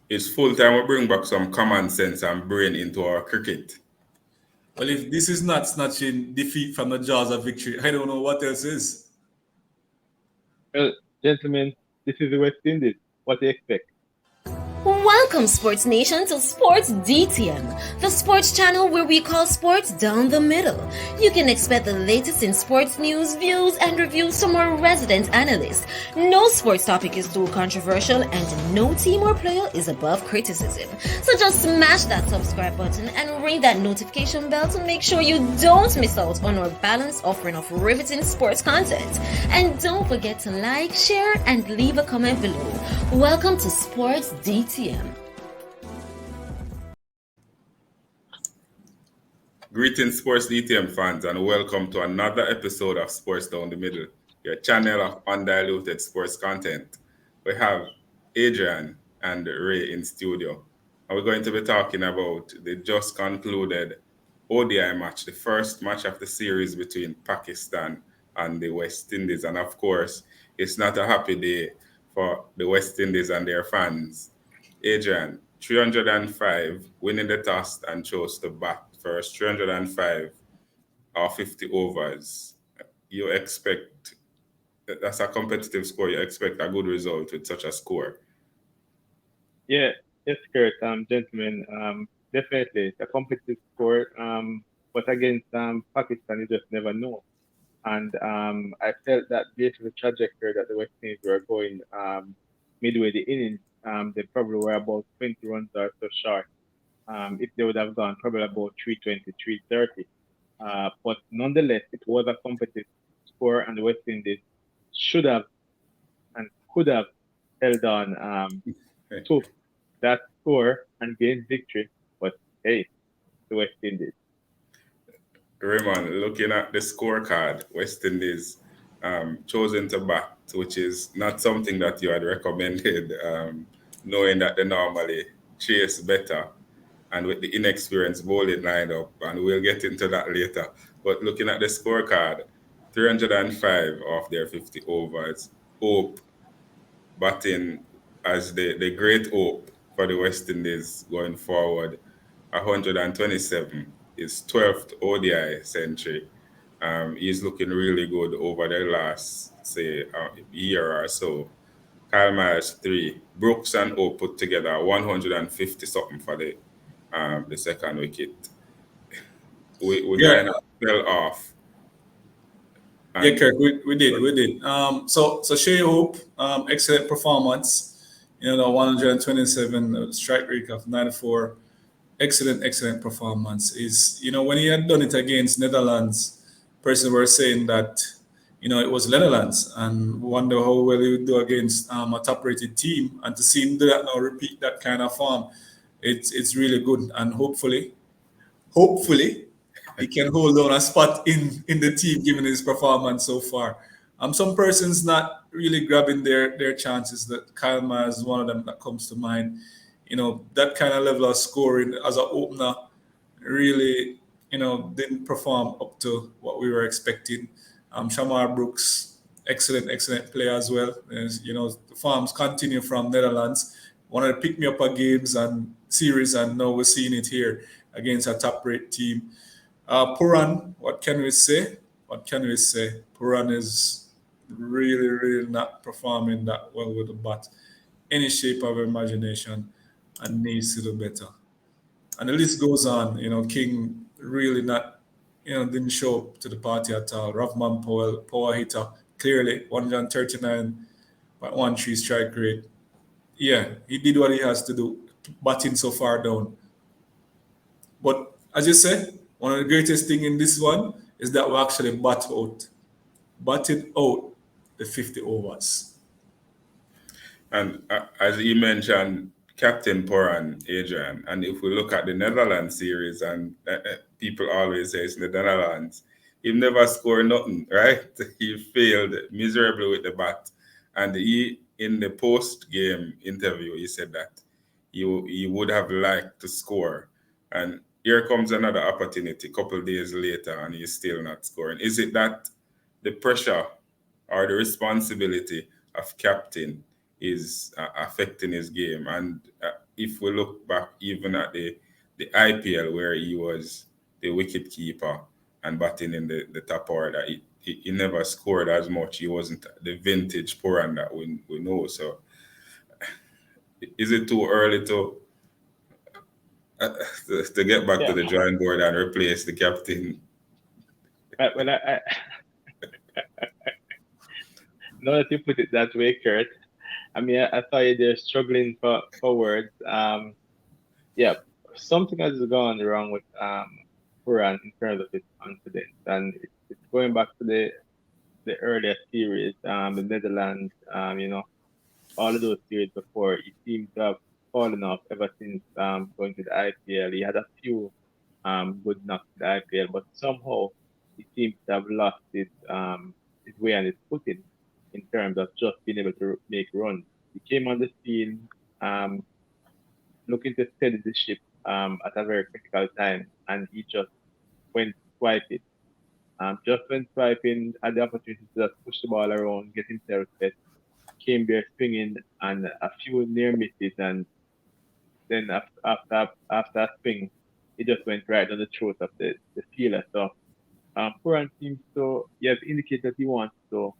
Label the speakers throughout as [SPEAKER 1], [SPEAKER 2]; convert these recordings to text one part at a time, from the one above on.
[SPEAKER 1] It's full time we bring back some common sense and brain into our cricket.
[SPEAKER 2] Well, if this is not snatching defeat from the jaws of victory, I don't know what else is.
[SPEAKER 3] Well, gentlemen, this is the West Indies. What do you expect?
[SPEAKER 4] Welcome, Sports Nation, to Sports DTM, the sports channel where we call sports down the middle. You can expect the latest in sports news, views, and reviews from our resident analysts. No sports topic is too controversial, and no team or player is above criticism. So just smash that subscribe button and ring that notification bell to make sure you don't miss out on our balanced offering of riveting sports content. And don't forget to like, share, and leave a comment below. Welcome to Sports DTM.
[SPEAKER 1] Greetings, Sports DTM fans, and welcome to another episode of Sports Down the Middle, your channel of undiluted sports content. We have Adrian and Ray in studio, and we're going to be talking about the just concluded ODI match, the first match of the series between Pakistan and the West Indies. And of course, it's not a happy day for the West Indies and their fans. Adrian, 305, winning the toss and chose to bat first. 305 or 50 overs. You expect that's a competitive score. You expect a good result with such a score.
[SPEAKER 3] Yeah, yes, correct, gentlemen. Definitely, it's a competitive sport. But against Pakistan, you just never know. And I felt that based on the trajectory that the West Indies were going midway the innings, they probably were about 20 runs or so short. If they would have gone probably about 320, 330. But nonetheless, it was a competitive score, and the West Indies should have and could have held on to that score and gained victory. But hey, the West Indies.
[SPEAKER 1] Raymond, looking at the scorecard, West Indies chosen to bat, which is not something that you had recommended, knowing that they normally chase better and with the inexperienced bowling lineup, and we'll get into that later. But looking at the scorecard, 305 of their 50 overs, Hope batting as the great hope for the West Indies going forward. 127, his 12th ODI century. He's looking really good over the last, say, year or so. Kyle Myers, 3. Brooks and O put together 150 something for the second wicket. We
[SPEAKER 2] Yeah,
[SPEAKER 1] kind of fell off.
[SPEAKER 2] yeah, Kirk, we did. So Shea Hope, excellent performance. 127 strike rate of 94. Excellent performance. Is when he had done it against Netherlands, person were saying that it was Netherlands and wonder how well he would do against a top-rated team, and to see him do that now, repeat that kind of form, it's really good, and hopefully he can hold on a spot in the team given his performance so far. Some persons not really grabbing their chances. That Kyle Myers is one of them that comes to mind. That kind of level of scoring as an opener really, didn't perform up to what we were expecting. Shamar Brooks, excellent player as well. The farms continue from Netherlands. One of the pick me up games and series, and now we're seeing it here against a top rate team. Puran, what can we say? Puran is really not performing that well with the bat. Any shape of imagination and needs to do better. And the list goes on. King really not, didn't show up to the party at all. Ravman Powell, power hitter, clearly 139.13 strike rate. Yeah, he did what he has to do, batting so far down. But as you said, one of the greatest thing in this one is that we actually batted out the 50 overs.
[SPEAKER 1] And as you mentioned, Captain Poran, Adrian, and if we look at the Netherlands series, and people always say it's the Netherlands, he never scored nothing, right? He failed miserably with the bat. And he, in the post-game interview, he said that he would have liked to score. And here comes another opportunity a couple of days later, and he's still not scoring. Is it that the pressure or the responsibility of captain is affecting his game? And if we look back even at the IPL where he was the wicket keeper and batting in the top order, he never scored as much. He wasn't the vintage Puran that we know. So is it too early uh, to get back to
[SPEAKER 3] Yeah.
[SPEAKER 1] the drawing board and replace the captain?
[SPEAKER 3] Well, now that you put it that way, Kurt, I mean, I thought they're struggling for words. Yeah, something has gone wrong with Quran in terms of his confidence, and it's going back to the earlier series, the Netherlands, all of those series before. He seems to have fallen off ever since going to the IPL. He had a few good knocks in the IPL, but somehow he seems to have lost his way and his footing in terms of just being able to make runs. He came on the scene um, looking to steady the ship at a very critical time, and he just went swiping. Just went swiping, had the opportunity to just push the ball around, get himself set, came there swinging, and a few near misses, and then after a swing, he just went right on the throat of the fielder. So Puran seems to he has indicated that he wants to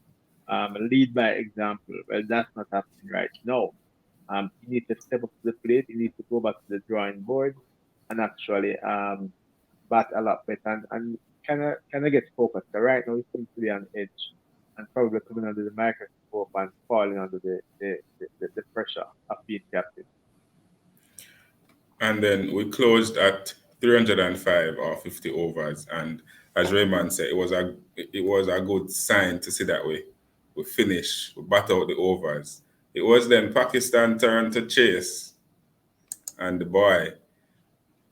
[SPEAKER 3] lead by example. Well, that's not happening right now. He needs to step up to the plate. He needs to go back to the drawing board and actually bat a lot better and kind of get focused. So right now he seems to be on edge and probably coming under the microscope and falling under the pressure of being captain.
[SPEAKER 1] And then we closed at 305 or 50 overs. And as Raymond said, it was a good sign to see that we finish, we bat out the overs. It was then Pakistan turn to chase, and the boy,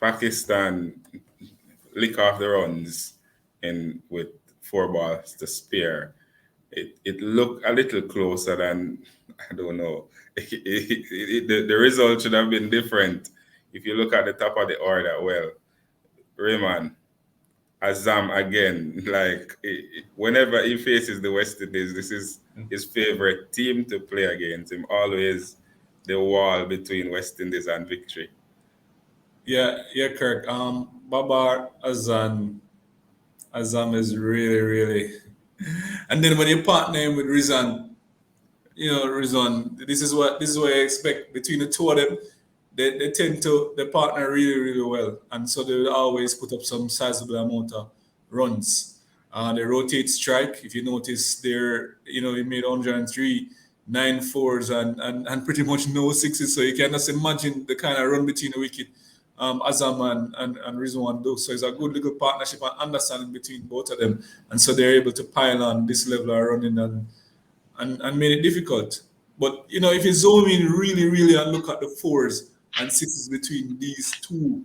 [SPEAKER 1] Pakistan lick off the runs in with 4 balls to spare. It looked a little closer than I don't know. The result should have been different if you look at the top of the order. Well, Raymond, Azam again. Like whenever he faces the West Indies, this is his favorite team to play against. Him always the wall between West Indies and victory.
[SPEAKER 2] Yeah, Kirk. Babar Azam is really, really. And then when you partner him with Rizan, Rizwan, this is what I expect between the two of them. They tend to they partner really, really well, and so they will always put up some sizable amount of runs. They rotate strike. If you notice, he made 103, 9 fours, and pretty much no sixes. So you can just imagine the kind of run between the wicket Azam and Rizwan do. So it's a good little partnership and understanding between both of them, and so they're able to pile on this level of running and made it difficult. But if you zoom in really, really and look at the fours and sixes between these two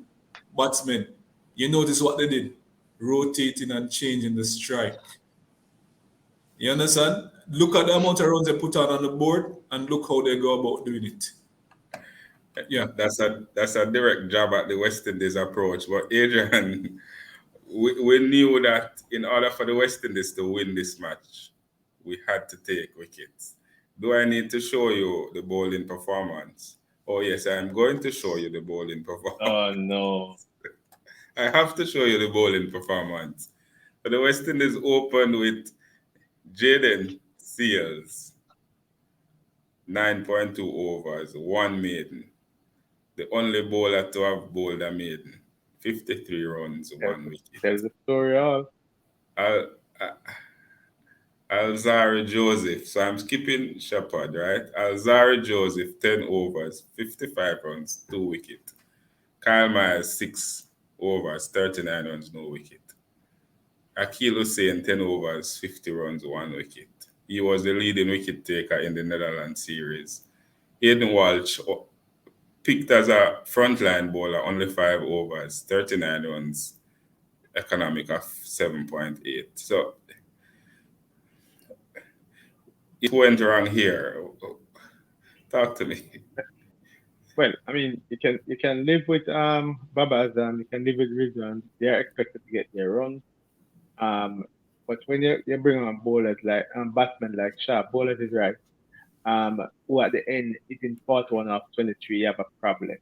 [SPEAKER 2] batsmen, you notice what they did, rotating and changing the strike. You understand? Look at the amount of runs they put on the board and look how they go about doing it. Yeah.
[SPEAKER 1] That's a direct jab at the West Indies approach. But Adrian, we knew that in order for the West Indies to win this match, we had to take wickets. Do I need to show you the bowling performance? Oh yes, I am going to show you the bowling performance.
[SPEAKER 3] Oh no.
[SPEAKER 1] I have to show you the bowling performance. So the West Indies opened with Jaden Seals, 9.2 overs, 1 maiden. The only bowler to have bowled a maiden. 53 runs, 1 wicket.
[SPEAKER 3] There's the story of
[SPEAKER 1] Al, Alzari Joseph. So I'm skipping Shepard, right? Alzari Joseph, 10 overs, 55 runs, 2 wicket. Kyle Myers, 6 overs, 39 runs, no wicket. Akil Hussain, 10 overs, 50 runs, 1 wicket. He was the leading wicket taker in the Netherlands series. Aiden Walsh picked as a frontline bowler, only 5 overs, 39 runs, economic of 7.8. So it went wrong here. Talk to me.
[SPEAKER 3] well, I mean, you can live with Babas and you can live with Rizwan. They are expected to get their runs. But when you bring on bowlers like batsmen like Sharp, bowlers is right. Who at the end is in 41 of 23, you have a problem.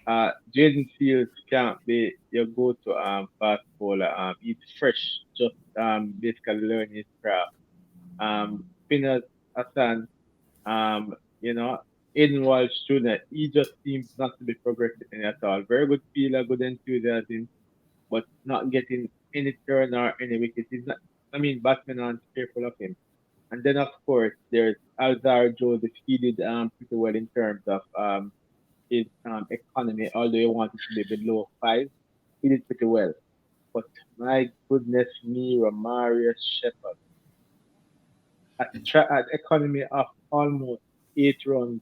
[SPEAKER 3] Jaden Fields can't be your go-to fast bowler. He's fresh, just basically learning his craft. Spinners, Hassan, um, you know, Aiden Walsh Jr., he just seems not to be progressing at all. Very good fielder, good enthusiasm, but not getting any turn or any wicket. He's not, I mean, batsmen aren't careful of him. And then, of course, there's Alzar Joseph. He did pretty well in terms of his economy, although he wanted to be below 5. He did pretty well. But my goodness me, Romarius Shepherd, at economy of almost 8 runs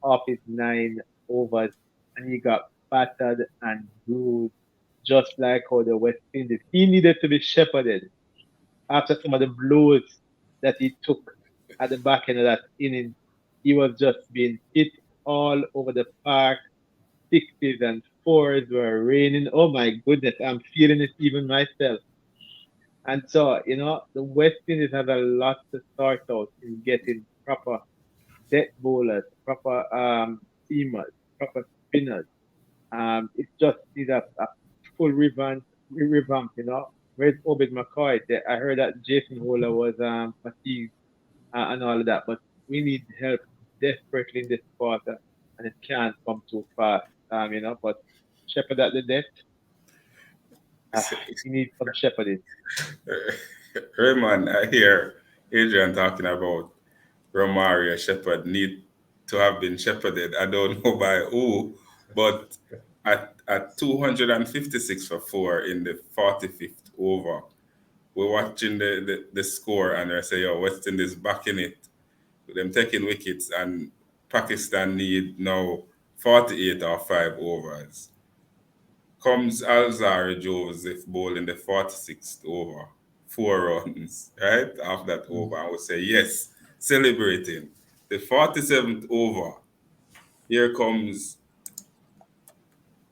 [SPEAKER 3] off his 9 overs, and he got battered and bruised just like how the West Indies. He needed to be shepherded after some of the blows that he took at the back end of that inning. He was just being hit all over the park. Sixes and fours were raining. Oh my goodness, I'm feeling it even myself. And so, the West Indies have a lot to sort out in getting proper death bowlers, proper seamers, proper spinners. It just needs a full revamp. Where's Obed McCoy? I heard that Jason Holler was fatigued and all of that, but we need help desperately in this quarter, and it can't come too fast. But Shepherd at the death, we need some shepherding.
[SPEAKER 1] Raymond, I hear Adrian talking about Romario Shepherd need to have been shepherded. I don't know by who, but at 256 for 4 in the 45th over, we're watching the score and I say, yo, West Indies back in it. Them taking wickets and Pakistan need now 48 or 5 overs. Comes Alzari Joseph Bowl in the 46th over, 4 runs, right? After that over, I would say, yes, celebrating. The 47th over, here comes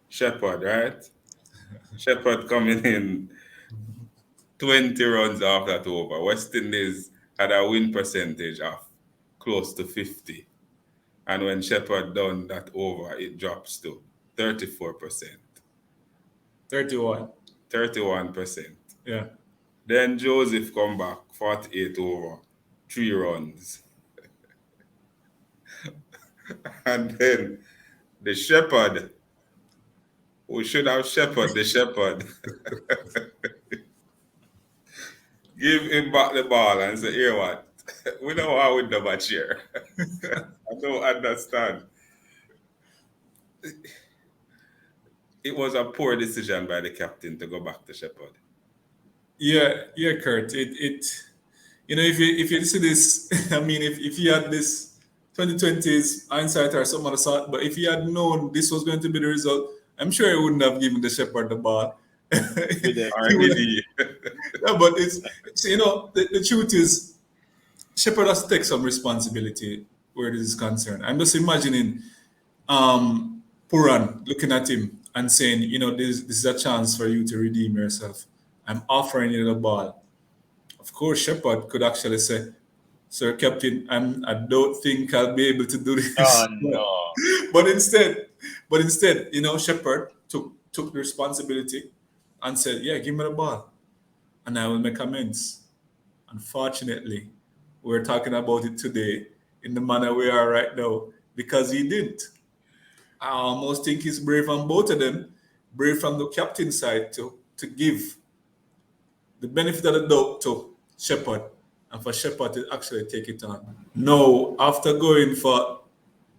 [SPEAKER 1] Shepherd, right? Shepherd coming in 20 runs off that over. West Indies had a win percentage of close to 50. And when Shepherd done that over, it drops to 34%.
[SPEAKER 2] 31.
[SPEAKER 1] 31%.
[SPEAKER 2] Yeah.
[SPEAKER 1] Then Joseph come back, 48 over, 3 runs. And then the shepherd, who should have shepherd the shepherd, give him back the ball and say, here what? We know how with the match here. I don't understand. It was a poor decision by the captain to go back to Shepherd.
[SPEAKER 2] Yeah, Kurt. If you see this, I mean, if you had this 2020's hindsight or some other sort, but if he had known this was going to be the result, I'm sure he wouldn't have given the Shepherd the ball.
[SPEAKER 1] Or
[SPEAKER 2] He would
[SPEAKER 1] did he?
[SPEAKER 2] yeah, but the truth is, Shepherd has to take some responsibility where this is concerned. I'm just imagining Puran looking at him and saying, this is a chance for you to redeem yourself. I'm offering you the ball. Of course, Shepherd could actually say, Sir Captain, I don't think I'll be able to do this.
[SPEAKER 3] Oh no.
[SPEAKER 2] But instead, Shepherd took the responsibility and said, yeah, give me the ball and I will make amends. Unfortunately, we're talking about it today in the manner we are right now because he didn't. I almost think he's brave on both of them, brave from the captain side to give the benefit of the doubt to Shepherd and for Shepherd to actually take it on. No, after going for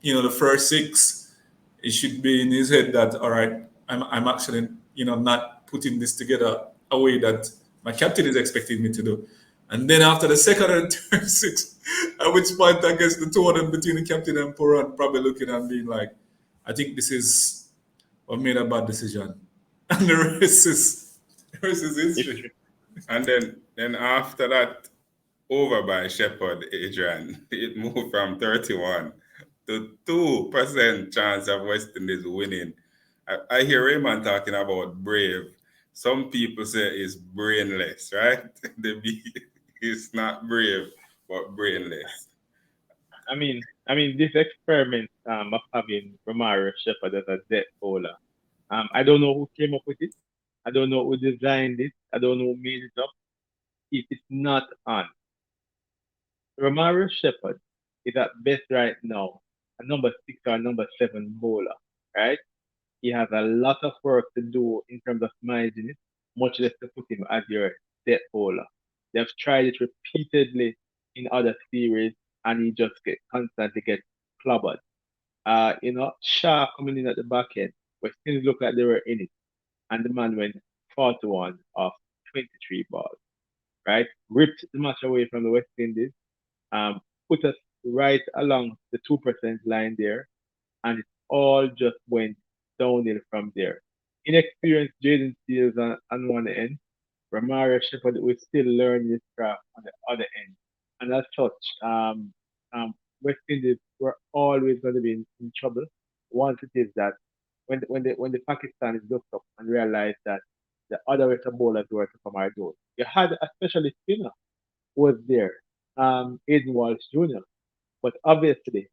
[SPEAKER 2] the first 6, it should be in his head that all right, I'm actually not putting this together a way that my captain is expecting me to do. And then after the second and third 6, at which point I guess the two of them between the captain and Puran probably looking and being like, I think this is what made a bad decision. And the rest is history.
[SPEAKER 1] And then after that over by Shepherd, Adrian, it moved from 31 to 2% chance of West Indies winning. I hear Raymond talking about brave. Some people say it's brainless, right? It's not brave, but brainless.
[SPEAKER 3] This experiment of having Romario Shepherd as a death bowler. I don't know who came up with it. I don't know who designed it. I don't know who made it up. If it's not on, Romario Shepherd is at best right now a number 6 or a number 7 bowler, right? He has a lot of work to do in terms of managing it, much less to put him as your death bowler. They've tried it repeatedly in other series, and he just constantly gets clobbered. Shaw coming in at the back end, where things looked like they were in it, and the man went 4-1 off 23 balls, right? Ripped the match away from the West Indies, put us right along the 2% line there, and it all just went downhill from there. Inexperienced Jaden Seals on one end, Romario Shepherd was still learning his craft on the other end. And as such, West Indies were always going to be in trouble once it is that when the Pakistan is looked up and realized that the other way bowlers were to come our door. You had a specialist spinner who was there, Aiden Walsh Jr. But obviously,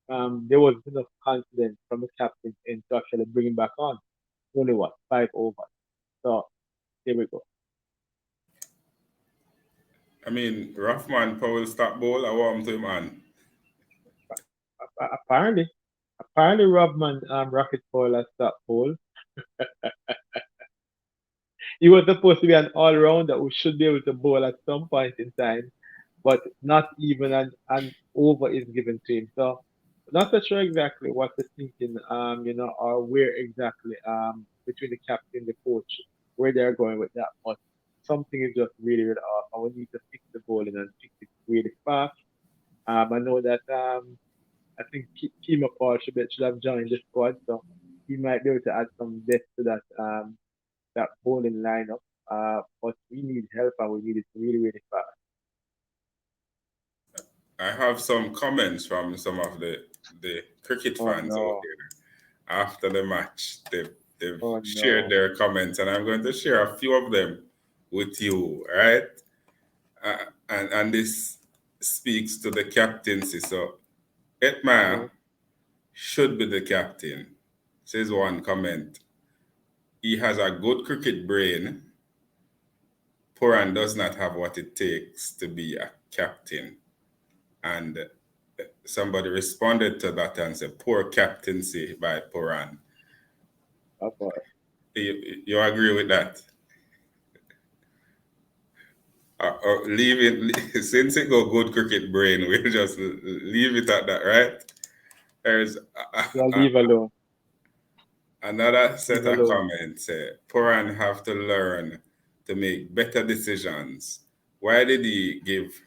[SPEAKER 3] there was enough confidence from the captain in to actually bring him back on. Only what, 5 overs. So here we go.
[SPEAKER 1] Rahman Powell stop bowl. I want to him on.
[SPEAKER 3] Apparently, Robman Rocket Paul has that pole. He was supposed to be an all rounder who should be able to bowl at some point in time, but not even an over is given to him. So not so sure exactly what the thinking, or where exactly between the captain and the coach, where they're going with that. But something is just really, really off. I will need to fix the bowling and fix it really fast. I know that I think Kima Paul should have joined the squad, so he might be able to add some depth to that bowling lineup. But we need help and we need it really, really fast.
[SPEAKER 1] I have some comments from some of the cricket
[SPEAKER 3] Oh
[SPEAKER 1] fans out
[SPEAKER 3] no!
[SPEAKER 1] there after the match. They've
[SPEAKER 3] Oh
[SPEAKER 1] shared
[SPEAKER 3] no!
[SPEAKER 1] their comments, and I'm going to share a few of them with you, right? And this speaks to the captaincy. So Etmire
[SPEAKER 3] Mhm.
[SPEAKER 1] should be the captain, says one comment. He has a good cricket brain. Puran does not have what it takes to be a captain. And somebody responded to that and said, poor captaincy by Puran.
[SPEAKER 3] Oh boy!
[SPEAKER 1] You agree with that? Or leave it, since it go good cricket brain, we'll just leave it at that, right? There's
[SPEAKER 3] Well, leave alone.
[SPEAKER 1] another
[SPEAKER 3] Leave
[SPEAKER 1] set of
[SPEAKER 3] alone.
[SPEAKER 1] comments. Puran have to learn to make better decisions. Why did he give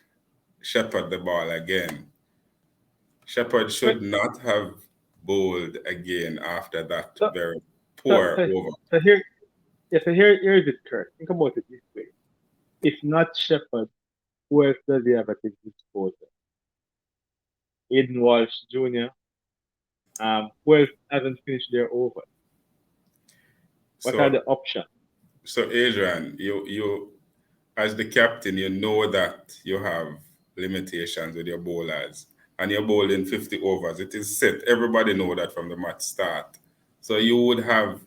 [SPEAKER 1] Shepherd the ball again? Shepherd
[SPEAKER 3] But
[SPEAKER 1] should not have bowled again after that
[SPEAKER 3] so
[SPEAKER 1] very
[SPEAKER 3] so
[SPEAKER 1] poor
[SPEAKER 3] so,
[SPEAKER 1] over.
[SPEAKER 3] so here, yeah. So here's it, Kurt. Think about it this way: if not Shepard, who else does he have at his disposal? Aiden Walsh Jr. Who else hasn't finished their over? What are
[SPEAKER 1] So
[SPEAKER 3] the options?
[SPEAKER 1] so Adrian, you as the captain, you know that you have limitations with your bowlers and you're bowling 50 overs. It is set. Everybody know that from the match start. So you would have,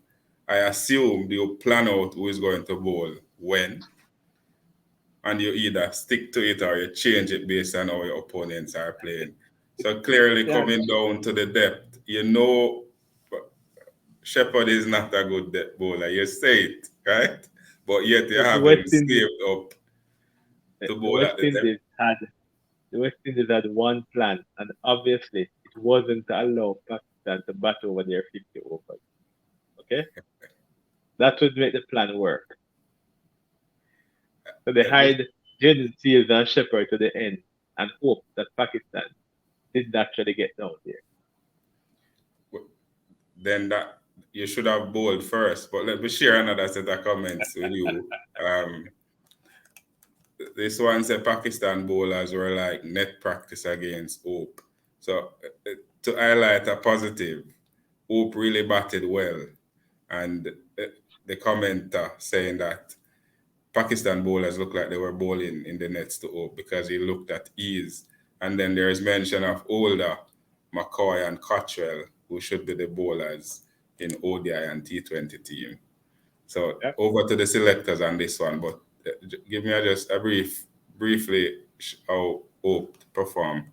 [SPEAKER 1] I assume, you plan out who is going to bowl when, and you either stick to it or you change it based on how your opponents are playing. So clearly
[SPEAKER 3] Yeah,
[SPEAKER 1] coming down to the depth, you know Shepard is not a good depth bowler. You say it, right? But yet you
[SPEAKER 3] the
[SPEAKER 1] have
[SPEAKER 3] West
[SPEAKER 1] him
[SPEAKER 3] Indies,
[SPEAKER 1] saved up to
[SPEAKER 3] the
[SPEAKER 1] bowl
[SPEAKER 3] West
[SPEAKER 1] at the depth.
[SPEAKER 3] Indies had the West Indies had one plan, and obviously it wasn't to allow Pakistan to bat over their 50 overs. Okay, that would make the plan work. So they
[SPEAKER 1] Let me
[SPEAKER 3] hired Jaden Seals and Shepard to the end and hope that Pakistan didn't actually get down there.
[SPEAKER 1] then that you should have bowled first. But let me share another set of comments with you. This one said Pakistan bowlers were like net practice against Hope. So to highlight a positive, Hope really batted well, and the commenter saying that Pakistan bowlers looked like they were bowling in the nets to Hope because he looked at ease. And then there is mention of Older, McCoy, and Cottrell, who should be the bowlers in ODI and T20 team. So
[SPEAKER 3] Yep.
[SPEAKER 1] over to the selectors on this one, but give me just a briefly how Hope perform.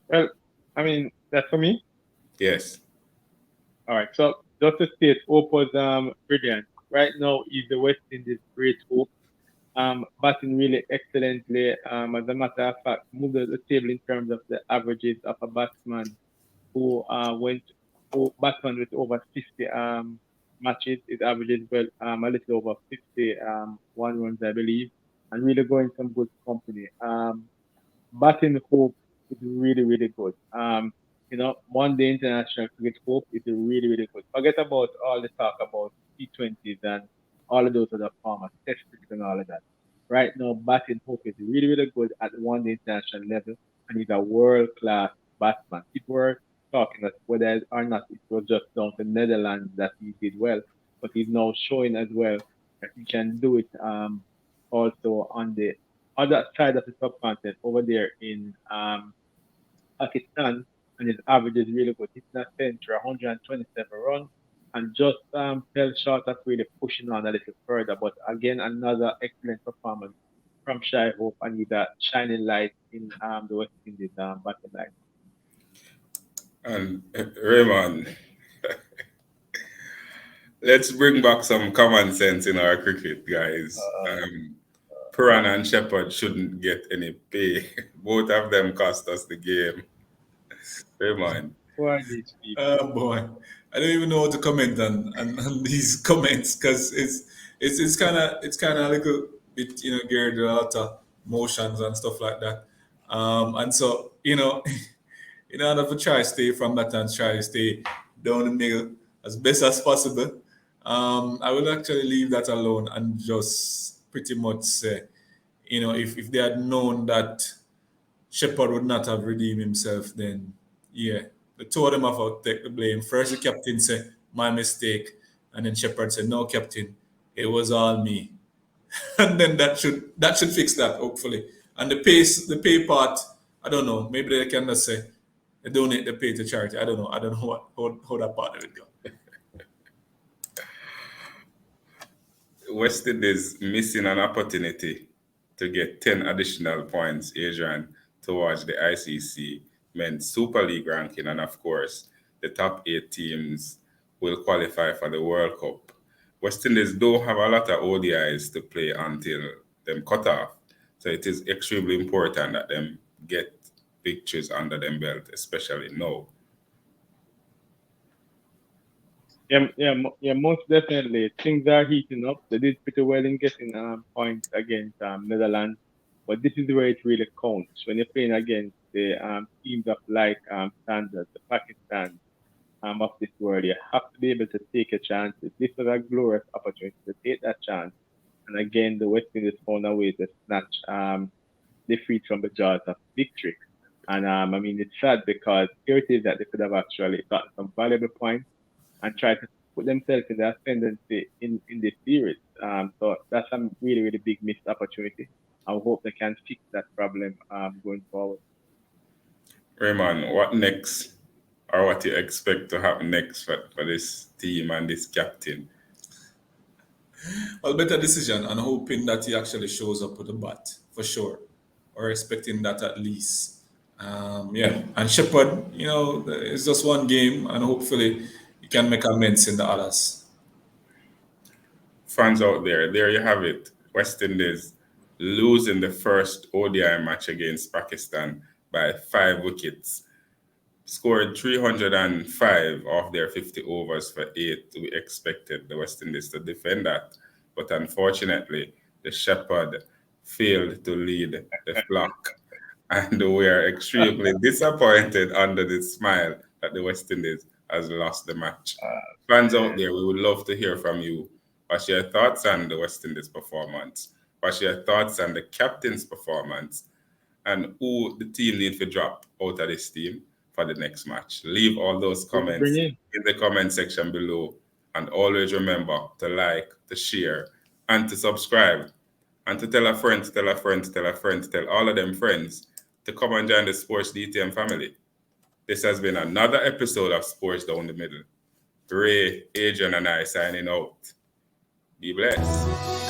[SPEAKER 3] Well, I mean, that's for me.
[SPEAKER 1] Yes.
[SPEAKER 3] All right. So just to state, Hope was brilliant. Right now, he's the West Indies' great hope. Batting really excellently. As a matter of fact, moved the table in terms of the averages of a batsman who batsman with over 50 matches. His averages well a little over 50 one runs, I believe, and really going some good company. Batting hope is really, really good. One day international cricket hope is really, really good. Forget about all the talk about T20s and all of those other formats, test cricket and all of that. Right now, batting hope is really, really good at the one day international level, and he's a world class batsman. People were talking that whether or not it was just down to Netherlands that he did well, but he's now showing as well that he can do it also on the other side of the subcontinent over there in Pakistan, and his average is really good. He's not century, 127 runs, and just fell short of really pushing on a little further. But again, another excellent performance from Shai Hope, and he's a shining light in the West Indies batting line.
[SPEAKER 1] And Raymond, let's bring back some common sense in our cricket, guys. Puran and Shepherd shouldn't get any pay. Both of them cost us the game. Raymond.
[SPEAKER 3] Who are these people?
[SPEAKER 2] Oh boy, I don't even know how to comment on these comments because it's kind of a little bit geared to a lot of motions and stuff like that. And so in order to try to stay from that and try to stay down the middle as best as possible, I will actually leave that alone and just pretty much say, if they had known that Shepard would not have redeemed himself, then yeah, the two of them have to take the blame. First, the captain said, "My mistake," and then Shepard said, "No, captain, it was all me." And then that should fix that hopefully. And the pay part, I don't know. Maybe they can just say they donate the pay to charity. I don't know. I don't know how that part would go.
[SPEAKER 1] West Indies missing an opportunity to get 10 additional points, Adrian, towards the ICC Men's Super League ranking. And of course, the top 8 teams will qualify for the World Cup. West Indies do have a lot of ODIs to play until them cut off. So it is extremely important that them get victories under them belt, especially now.
[SPEAKER 3] Yeah, most definitely. Things are heating up. They did pretty well in getting points against Netherlands, but this is where it really counts when you're playing against the teams of like standards, the Pakistan of this world. You have to be able to take a chance. This was a glorious opportunity to take that chance. And again, the West Indies found a way to snatch defeat from the jaws of victory. And I mean, it's sad because here it is that they could have actually gotten some valuable points and try to put themselves in the ascendancy in this series. So that's a really, really big missed opportunity. I hope they can fix that problem going forward.
[SPEAKER 1] Raymond, what next, or what you expect to happen next for this team and this captain?
[SPEAKER 2] Well, better decision and hoping that he actually shows up with a bat for sure, or expecting that at least. Yeah, and Shepard, it's just one game, and hopefully he can make amends in the others.
[SPEAKER 1] Fans out there you have it. West Indies losing the first ODI match against Pakistan by 5 wickets. Scored 305 off their 50 overs for 8. We expected the West Indies to defend that. But unfortunately, the Shepherd failed to lead the flock. And we are extremely disappointed under the smile that the West Indies has lost the match. Fans out there, we would love to hear from you. What's your thoughts on the West Indies performance? What's your thoughts on the captain's performance? And who the team need to drop out of this team for the next match? Leave all those comments in the comment section below. And always remember to like, to share, and to subscribe. and to tell a friend, to tell a friend, to tell a friend, to tell all of them friends to come and join the Sports DTM family. This has been another episode of Sports Down the Middle. Ray, Adrian, and I signing out. Be blessed.